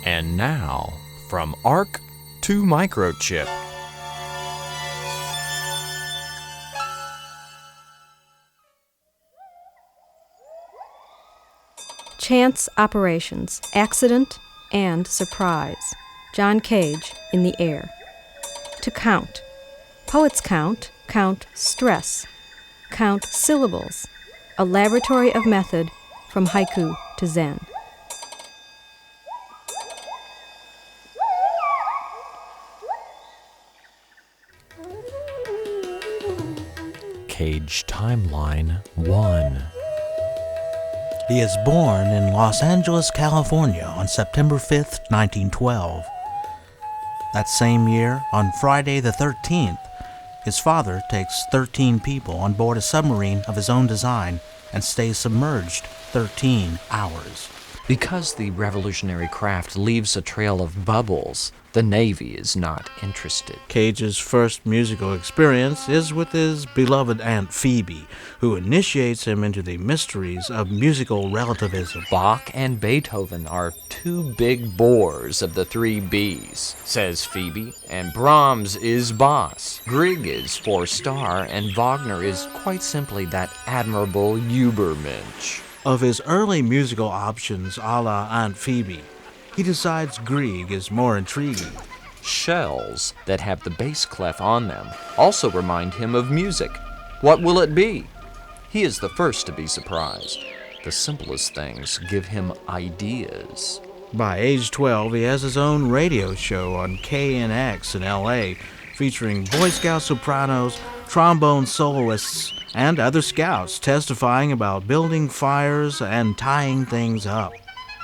And now, From Ark to Microchip. Chance operations, accident, and surprise. John Cage, In the Air. To count. Poets count stress. Count syllables. A laboratory of method from haiku to Zen. Cage Timeline 1. He is born in Los Angeles, California on September 5th, 1912. That same year, on Friday the 13th, his father takes 13 people on board a submarine of his own design and stays submerged 13 hours. Because the revolutionary craft leaves a trail of bubbles, the Navy is not interested. Cage's first musical experience is with his beloved Aunt Phoebe, who initiates him into the mysteries of musical relativism. Bach and Beethoven are two big bores of the three B's, says Phoebe, and Brahms is boss, Grieg is 4-star, and Wagner is quite simply that admirable Übermensch. Of his early musical options a la Aunt Phoebe, he decides Grieg is more intriguing. Shells that have the bass clef on them also remind him of music. What will it be? He is the first to be surprised. The simplest things give him ideas. By age 12, he has his own radio show on KNX in LA, featuring Boy Scout sopranos, trombone soloists, and other scouts testifying about building fires and tying things up.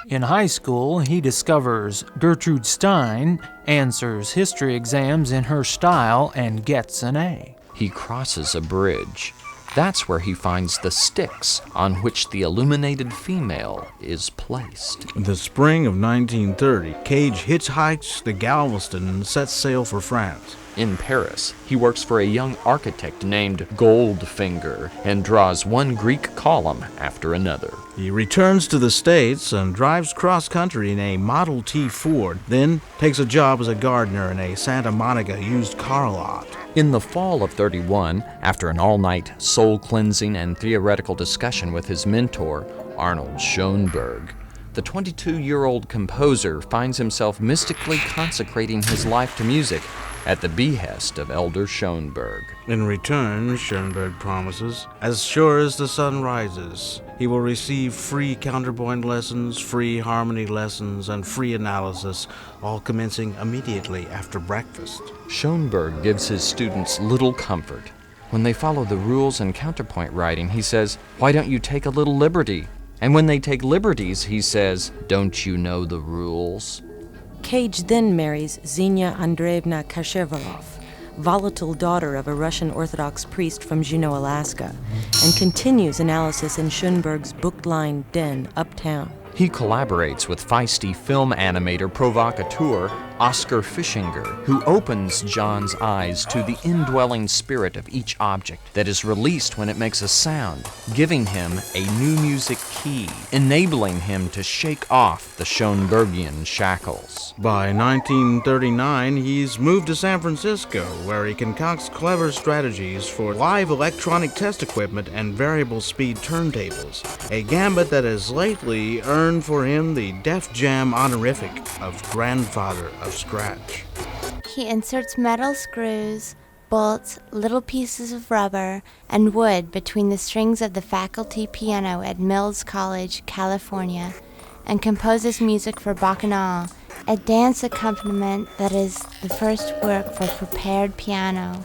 In high school, he discovers Gertrude Stein, answers history exams in her style, and gets an A. He crosses a bridge. That's where he finds the sticks on which the illuminated female is placed. In the spring of 1930, Cage hitchhikes the Galveston and sets sail for France. In Paris, he works for a young architect named Goldfinger and draws one Greek column after another. He returns to the States and drives cross-country in a Model T Ford, then takes a job as a gardener in a Santa Monica used car lot. In the fall of 31, after an all-night soul-cleansing and theoretical discussion with his mentor, Arnold Schoenberg, the 22-year-old composer finds himself mystically consecrating his life to music at the behest of Elder Schoenberg. In return, Schoenberg promises, as sure as the sun rises, he will receive free counterpoint lessons, free harmony lessons, and free analysis, all commencing immediately after breakfast. Schoenberg gives his students little comfort. When they follow the rules in counterpoint writing, he says, "Why don't you take a little liberty?" And when they take liberties, he says, "Don't you know the rules?" Cage then marries Zhenya Andreevna Kashevalov, volatile daughter of a Russian Orthodox priest from Juneau, Alaska, and continues analysis in Schoenberg's book-lined den uptown. He collaborates with feisty film animator provocateur Oscar Fischinger, who opens John's eyes to the indwelling spirit of each object that is released when it makes a sound, giving him a new music key, enabling him to shake off the Schoenbergian shackles. By 1939, he's moved to San Francisco, where he concocts clever strategies for live electronic test equipment and variable speed turntables, a gambit that has lately earned for him the Def Jam honorific of grandfather of scratch. He inserts metal screws, bolts, little pieces of rubber, and wood between the strings of the faculty piano at Mills College, California, and composes music for bacchanal, a dance accompaniment that is the first work for prepared piano.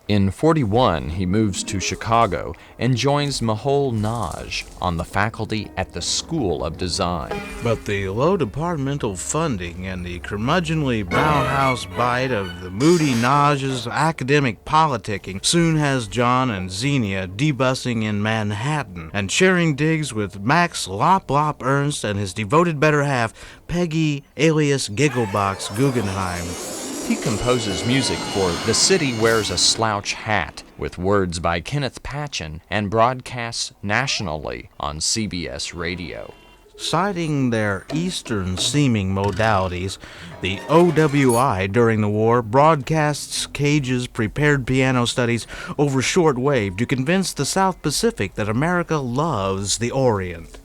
In 41, he moves to Chicago and joins Mehul Naj on the faculty at the School of Design. But the low departmental funding and the curmudgeonly Bauhaus bite of the moody Naj's academic politicking soon has John and Xenia debussing in Manhattan and sharing digs with Max Lop Lop Ernst and his devoted better half, Peggy alias Gigglebox Guggenheim. He composes music for The City Wears a Slouch Hat, with words by Kenneth Patchen, and broadcasts nationally on CBS Radio. Citing their Eastern-seeming modalities, the OWI during the war broadcasts Cage's prepared piano studies over shortwave to convince the South Pacific that America loves the Orient.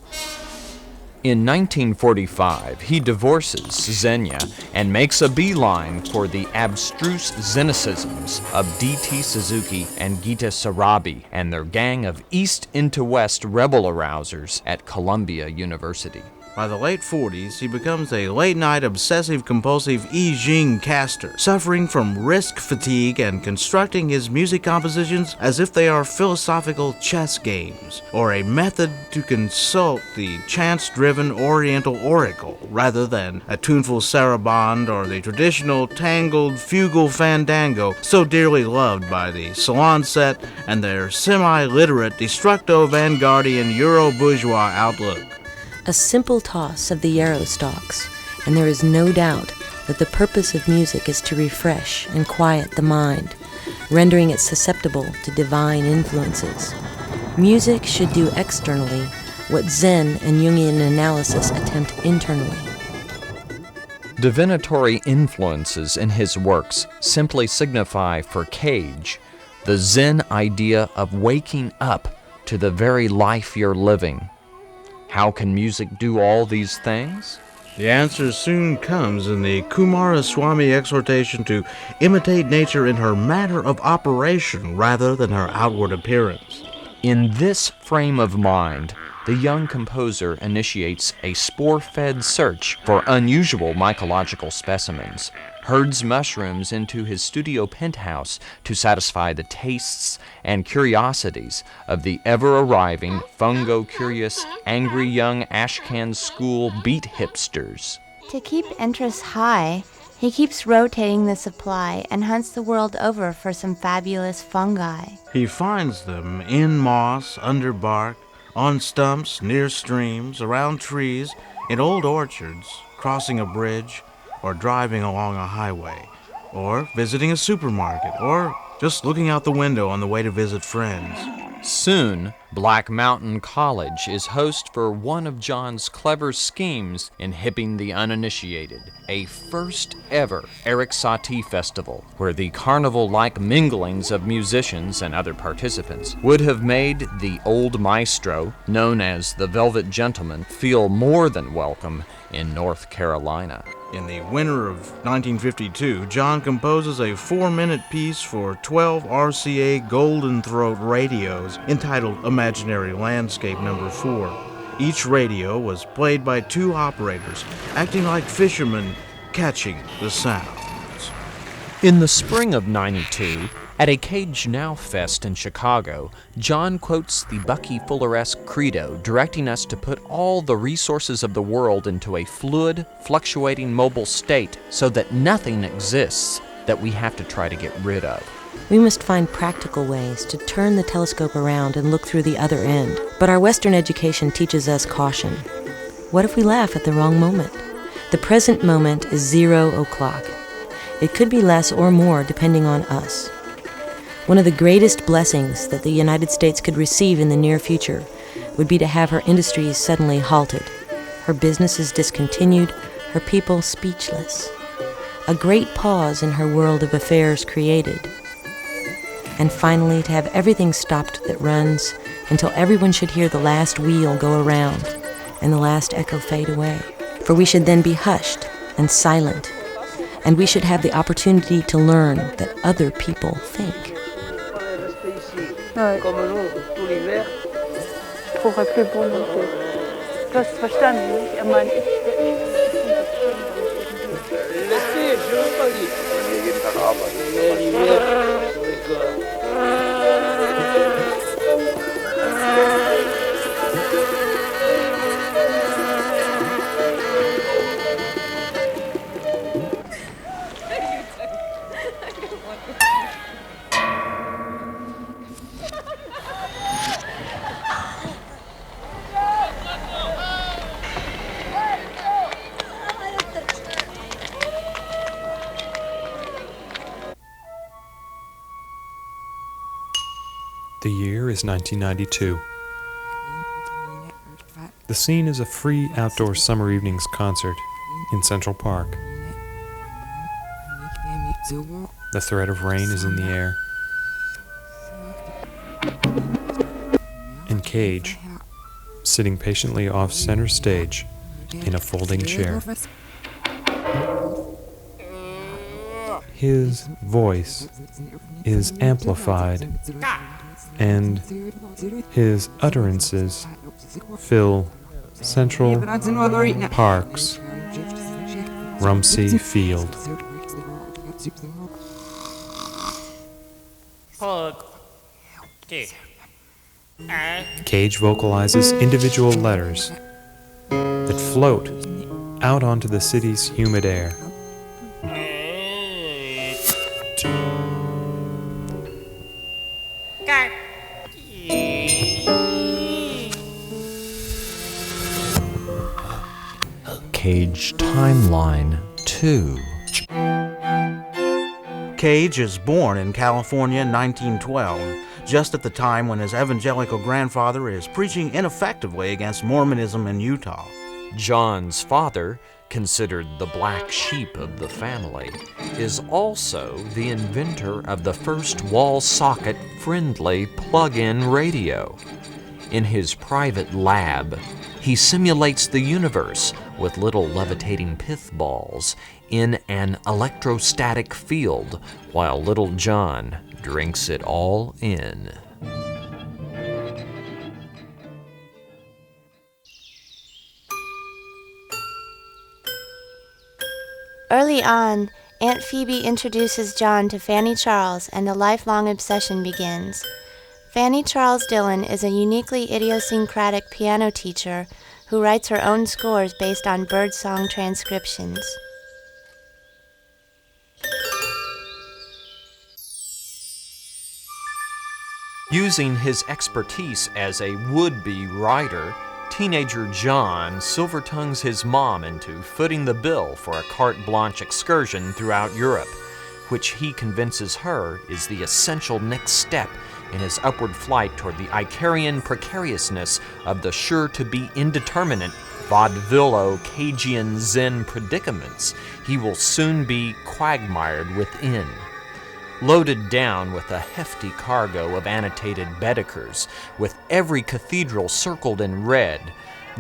In 1945, he divorces Xenia and makes a beeline for the abstruse Xenicisms of D.T. Suzuki and Gita Sarabi and their gang of East into West rebel arousers at Columbia University. By the late 40s, he becomes a late-night obsessive-compulsive I Ching caster, suffering from risk fatigue and constructing his music compositions as if they are philosophical chess games, or a method to consult the chance-driven Oriental oracle, rather than a tuneful saraband or the traditional tangled fugal fandango so dearly loved by the salon set and their semi-literate destructo-vanguardian Euro-bourgeois outlook. A simple toss of the yarrow stalks, and there is no doubt that the purpose of music is to refresh and quiet the mind, rendering it susceptible to divine influences. Music should do externally what Zen and Jungian analysis attempt internally. Divinatory influences in his works simply signify for Cage the Zen idea of waking up to the very life you're living. How can music do all these things? The answer soon comes in the Kumaraswamy exhortation to imitate nature in her manner of operation rather than her outward appearance. In this frame of mind, the young composer initiates a spore-fed search for unusual mycological specimens, herds mushrooms into his studio penthouse to satisfy the tastes and curiosities of the ever-arriving, fungo-curious, angry young Ashcan school beat hipsters. To keep interest high, he keeps rotating the supply and hunts the world over for some fabulous fungi. He finds them in moss, under bark, on stumps, near streams, around trees, in old orchards, crossing a bridge, or driving along a highway, or visiting a supermarket, or just looking out the window on the way to visit friends. Soon, Black Mountain College is host for one of John's clever schemes in hipping the uninitiated, a first-ever Eric Satie festival, where the carnival-like minglings of musicians and other participants would have made the old maestro, known as the Velvet Gentleman, feel more than welcome in North Carolina. In the winter of 1952, John composes a 4-minute piece for 12 RCA Golden Throat radios entitled Imaginary Landscape No. 4. Each radio was played by 2 operators, acting like fishermen catching the sounds. In the spring of '92, at a Cage Now Fest in Chicago, John quotes the Bucky Fuller-esque credo, directing us to put all the resources of the world into a fluid, fluctuating mobile state so that nothing exists that we have to try to get rid of. We must find practical ways to turn the telescope around and look through the other end. But our Western education teaches us caution. What if we laugh at the wrong moment? The present moment is 0 o'clock. It could be less or more depending on us. One of the greatest blessings that the United States could receive in the near future would be to have her industries suddenly halted, her businesses discontinued, her people speechless. A great pause in her world of affairs created. And finally, to have everything stopped that runs until everyone should hear the last wheel go around and the last echo fade away. For we should then be hushed and silent, and we should have the opportunity to learn that other people think. Ouais. Comme nous, tout l'hiver. Pour plus pour monter. Das verstanden, nicht? Er meint, letzte, je veux pas dire. Wir jeden Tag arbeiten. The year is 1992. The scene is a free outdoor summer evenings concert in Central Park. The threat of rain is in the air. And Cage, sitting patiently off center stage in a folding chair. His voice is amplified, and his utterances fill Central Park's Rumsey Field. Cage vocalizes individual letters that float out onto the city's humid air. Cage Timeline 2. Cage is born in California in 1912, just at the time when his evangelical grandfather is preaching ineffectively against Mormonism in Utah. John's father, considered the black sheep of the family, is also the inventor of the first wall-socket-friendly plug-in radio. In his private lab, he simulates the universe with little levitating pith balls in an electrostatic field, while little John drinks it all in. Early on, Aunt Phoebe introduces John to Fanny Charles, and a lifelong obsession begins. Fanny Charles Dillon is a uniquely idiosyncratic piano teacher who writes her own scores based on birdsong transcriptions. Using his expertise as a would-be writer, teenager John silver-tongues his mom into footing the bill for a carte blanche excursion throughout Europe, which he convinces her is the essential next step in his upward flight toward the Icarian precariousness of the sure-to-be indeterminate vaudevillo-Cagian Zen predicaments he will soon be quagmired within. Loaded down with a hefty cargo of annotated Baedekers, with every cathedral circled in red,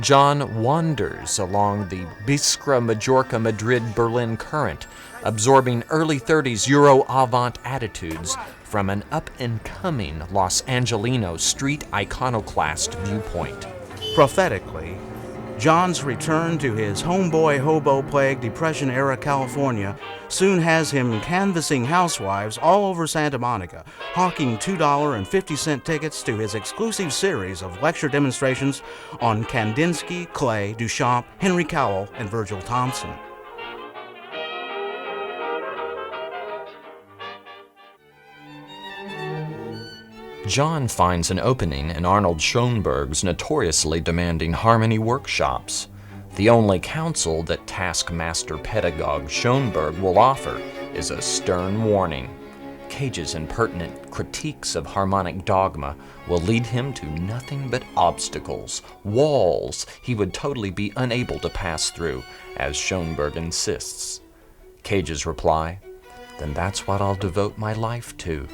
John wanders along the Biskra, Majorca, Madrid, Berlin current, absorbing early 30s Euro avant attitudes from an up-and-coming Los Angelino street iconoclast viewpoint. Prophetically, John's return to his homeboy hobo-plagued Depression-era California soon has him canvassing housewives all over Santa Monica, hawking $2.50 tickets to his exclusive series of lecture demonstrations on Kandinsky, Clay, Duchamp, Henry Cowell, and Virgil Thomson. John finds an opening in Arnold Schoenberg's notoriously demanding harmony workshops. The only counsel that taskmaster pedagogue Schoenberg will offer is a stern warning. Cage's impertinent critiques of harmonic dogma will lead him to nothing but obstacles, walls he would totally be unable to pass through, as Schoenberg insists. Cage's reply, "Then that's what I'll devote my life to,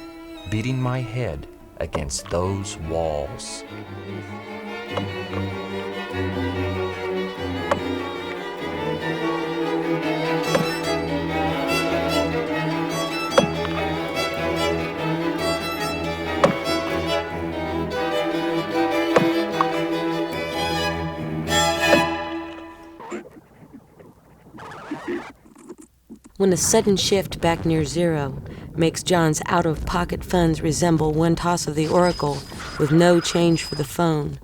beating my head against those walls." When a sudden shift back near zero makes John's out-of-pocket funds resemble one toss of the oracle with no change for the phone,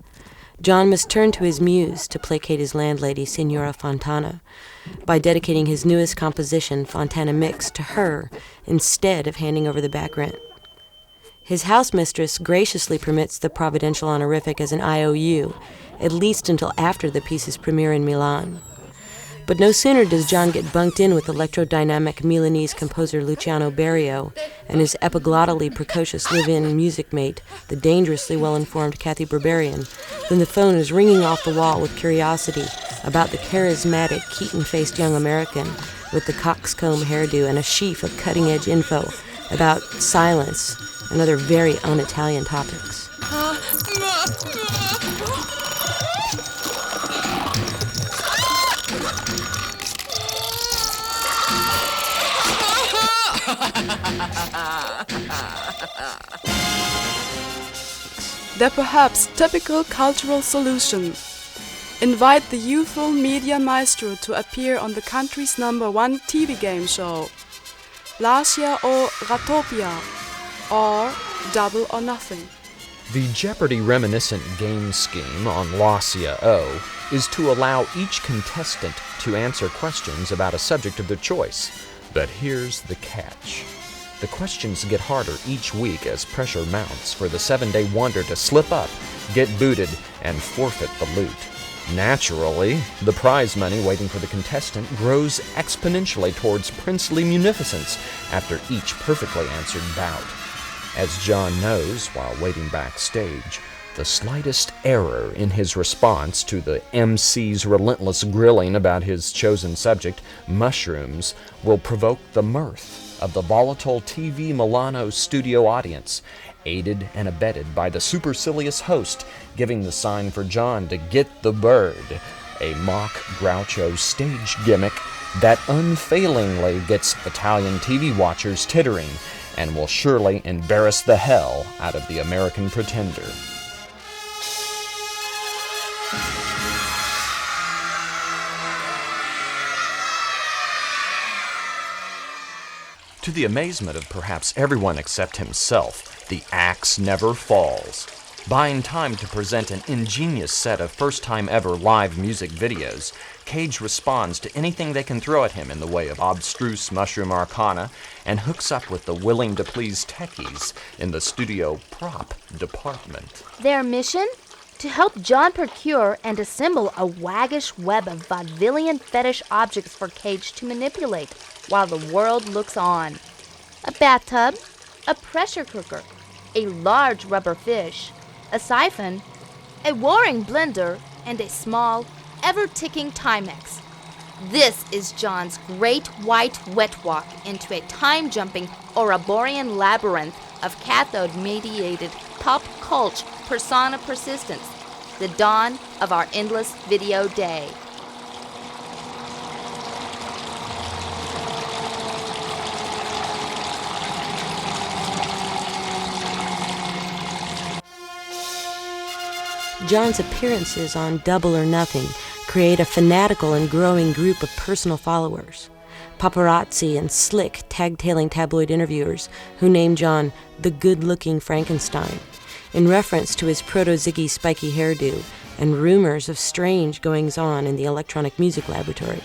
John must turn to his muse to placate his landlady, Signora Fontana, by dedicating his newest composition, Fontana Mix, to her instead of handing over the back rent. His housemistress graciously permits the providential honorific as an IOU, at least until after the piece's premiere in Milan. But no sooner does John get bunked in with electrodynamic Milanese composer Luciano Berio and his epiglottally precocious live-in music mate, the dangerously well-informed Kathy Berberian, than the phone is ringing off the wall with curiosity about the charismatic, Keaton-faced young American with the coxcomb hairdo and a sheaf of cutting-edge info about silence and other very un-Italian topics. The perhaps typical cultural solution. Invite the youthful media maestro to appear on the country's #1 TV game show, Lasia o Ratopia, or Double or Nothing. The Jeopardy-reminiscent game scheme on Lasia O is to allow each contestant to answer questions about a subject of their choice. But here's the catch. The questions get harder each week as pressure mounts for the 7-day wonder to slip up, get booted, and forfeit the loot. Naturally, the prize money waiting for the contestant grows exponentially towards princely munificence after each perfectly answered bout. As John knows while waiting backstage, the slightest error in his response to the MC's relentless grilling about his chosen subject, mushrooms, will provoke the mirth of the volatile TV Milano studio audience, aided and abetted by the supercilious host giving the sign for John to get the bird, a mock Groucho stage gimmick that unfailingly gets Italian TV watchers tittering and will surely embarrass the hell out of the American pretender. To the amazement of perhaps everyone except himself, the axe never falls. Buying time to present an ingenious set of first-time-ever live music videos, Cage responds to anything they can throw at him in the way of abstruse mushroom arcana and hooks up with the willing-to-please techies in the studio prop department. Their mission? To help John procure and assemble a waggish web of vaudevillian fetish objects for Cage to manipulate while the world looks on. A bathtub, a pressure cooker, a large rubber fish, a siphon, a warring blender, and a small, ever-ticking Timex. This is John's great white wet walk into a time-jumping Ouroborean labyrinth of cathode-mediated pop culture persona persistence, the dawn of our endless video day. John's appearances on Double or Nothing create a fanatical and growing group of personal followers. Paparazzi and slick, tag-tailing tabloid interviewers who name John the good-looking Frankenstein, in reference to his proto-Ziggy spiky hairdo and rumors of strange goings-on in the electronic music laboratory.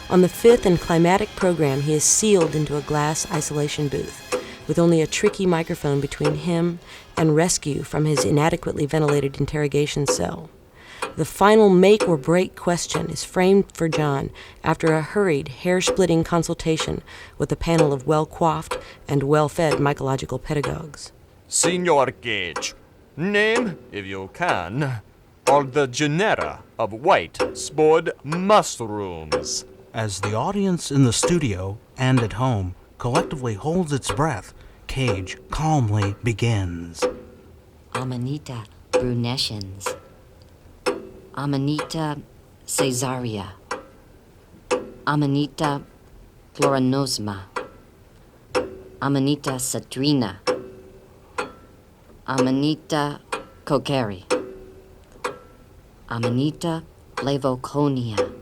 On the fifth and climatic program, he is sealed into a glass isolation booth, with only a tricky microphone between him and rescue from his inadequately ventilated interrogation cell. The final make-or-break question is framed for John after a hurried, hair-splitting consultation with a panel of well-coiffed and well-fed mycological pedagogues. Signor Cage, name, if you can, all the genera of white-spored mushrooms. As the audience in the studio and at home collectively holds its breath, Cage calmly begins. Amanita brunescens. Amanita caesarea. Amanita florinosma. Amanita citrina. Amanita coqueri. Amanita flavoconia.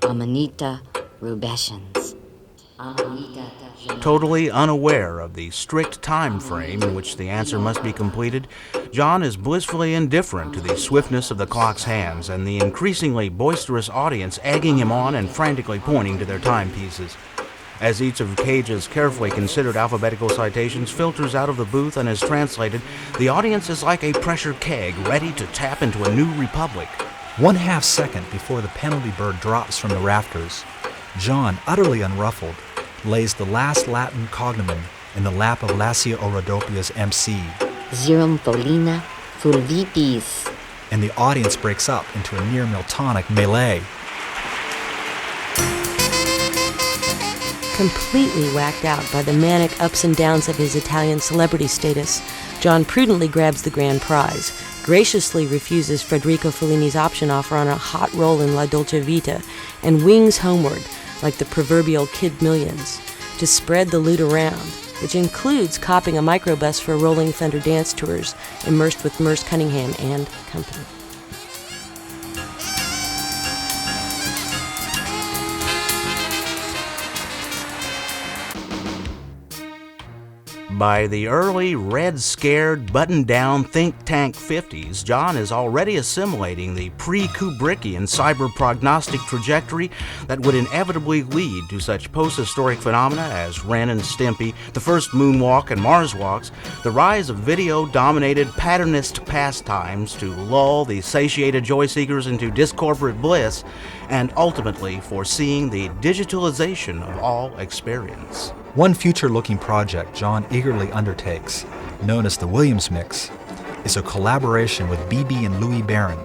Amanita rubescens. Totally unaware of the strict time frame in which the answer must be completed, John is blissfully indifferent to the swiftness of the clock's hands and the increasingly boisterous audience egging him on and frantically pointing to their timepieces. As each of Cage's carefully considered alphabetical citations filters out of the booth and is translated, the audience is like a pressure keg ready to tap into a new republic. 1/2 second before the penalty bird drops from the rafters, John, utterly unruffled, lays the last Latin cognomen in the lap of Lassia Orodopia's MC. Zerum Folina Fulvitis. And the audience breaks up into a near Miltonic melee. Completely whacked out by the manic ups and downs of his Italian celebrity status, John prudently grabs the grand prize, graciously refuses Federico Fellini's option offer on a hot roll in La Dolce Vita, and wings homeward like the proverbial Kid Millions to spread the loot around, which includes copping a microbus for Rolling Thunder dance tours immersed with Merce Cunningham and company. By the early, red-scared, button-down think-tank 50s, John is already assimilating the pre-Kubrickian cyber-prognostic trajectory that would inevitably lead to such post-historic phenomena as Ren and Stimpy, the first moonwalk and Mars walks, the rise of video-dominated patternist pastimes to lull the satiated joy-seekers into discorporate bliss, and ultimately foreseeing the digitalization of all experience. One future-looking project John eagerly undertakes, known as the Williams Mix, is a collaboration with BB and Louis Barron,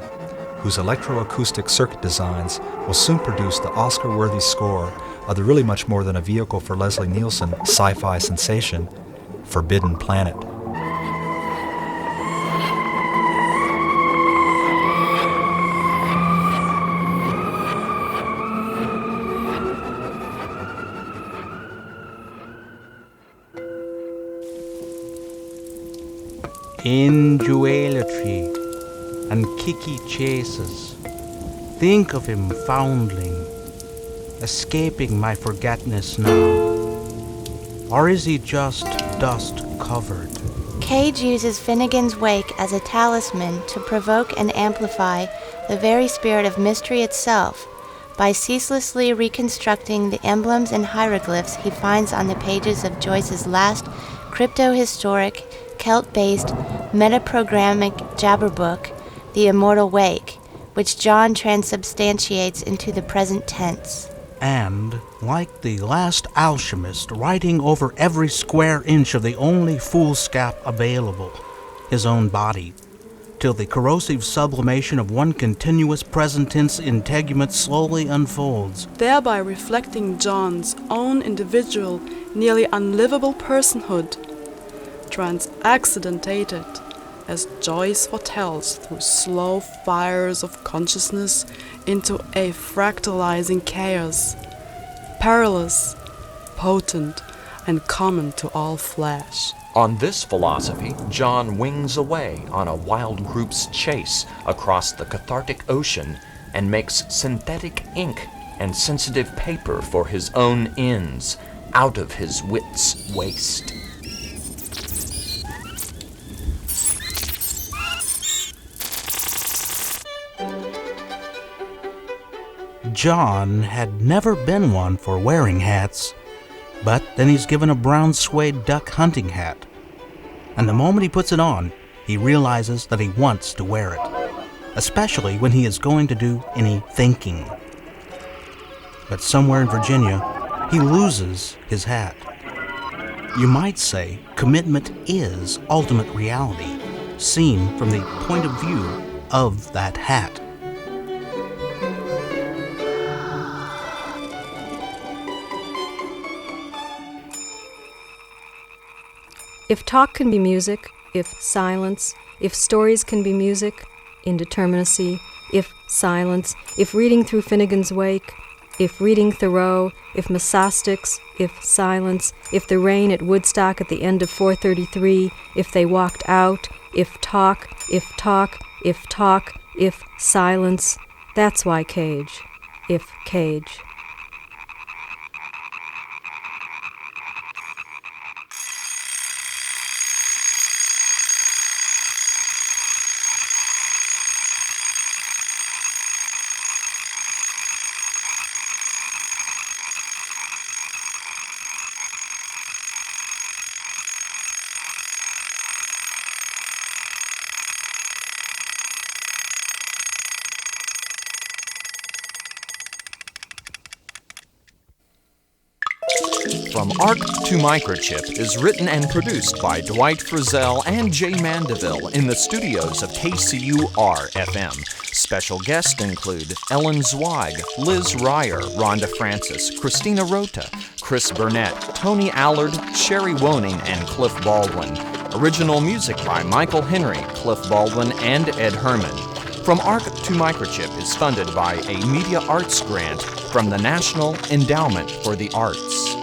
whose electroacoustic circuit designs will soon produce the Oscar-worthy score of the really much more than a vehicle for Leslie Nielsen sci-fi sensation, Forbidden Planet. In duality and kicky chases, think of him foundling, escaping my forgetness now. Or is he just dust covered? Cage uses Finnegan's Wake as a talisman to provoke and amplify the very spirit of mystery itself by ceaselessly reconstructing the emblems and hieroglyphs he finds on the pages of Joyce's last crypto-historic, Celt-based, metaprogrammic jabber book, The Immortal Wake, which John transubstantiates into the present tense. And, like the last alchemist writing over every square inch of the only foolscap available, his own body, till the corrosive sublimation of one continuous present-tense integument slowly unfolds, thereby reflecting John's own individual, nearly unlivable personhood, transaccidentated, as Joyce foretells through slow fires of consciousness into a fractalizing chaos, perilous, potent, and common to all flesh. On this philosophy, John wings away on a wild group's chase across the cathartic ocean and makes synthetic ink and sensitive paper for his own ends out of his wit's waste. John had never been one for wearing hats, but then he's given a brown suede duck hunting hat. And the moment he puts it on, he realizes that he wants to wear it, especially when he is going to do any thinking. But somewhere in Virginia, he loses his hat. You might say commitment is ultimate reality, seen from the point of view of that hat. If talk can be music, if silence, if stories can be music, indeterminacy, if silence, if reading through Finnegan's Wake, if reading Thoreau, if Masostics, if silence, if the rain at Woodstock at the end of 433, if they walked out, if talk, if talk, if talk, if silence, that's why Cage, if Cage. From Ark to Microchip is written and produced by Dwight Frizzell and Jay Mandeville in the studios of KCUR-FM. Special guests include Ellen Zweig, Liz Reyher, Rhondda Francis, Christina Rothe, Chris Burnett, Tony Allard, Sherri and Cliff Baldwin. Original music by Michael Henry, Cliff Baldwin, and Ed Herman. From Ark to Microchip is funded by a Media Arts grant from the National Endowment for the Arts.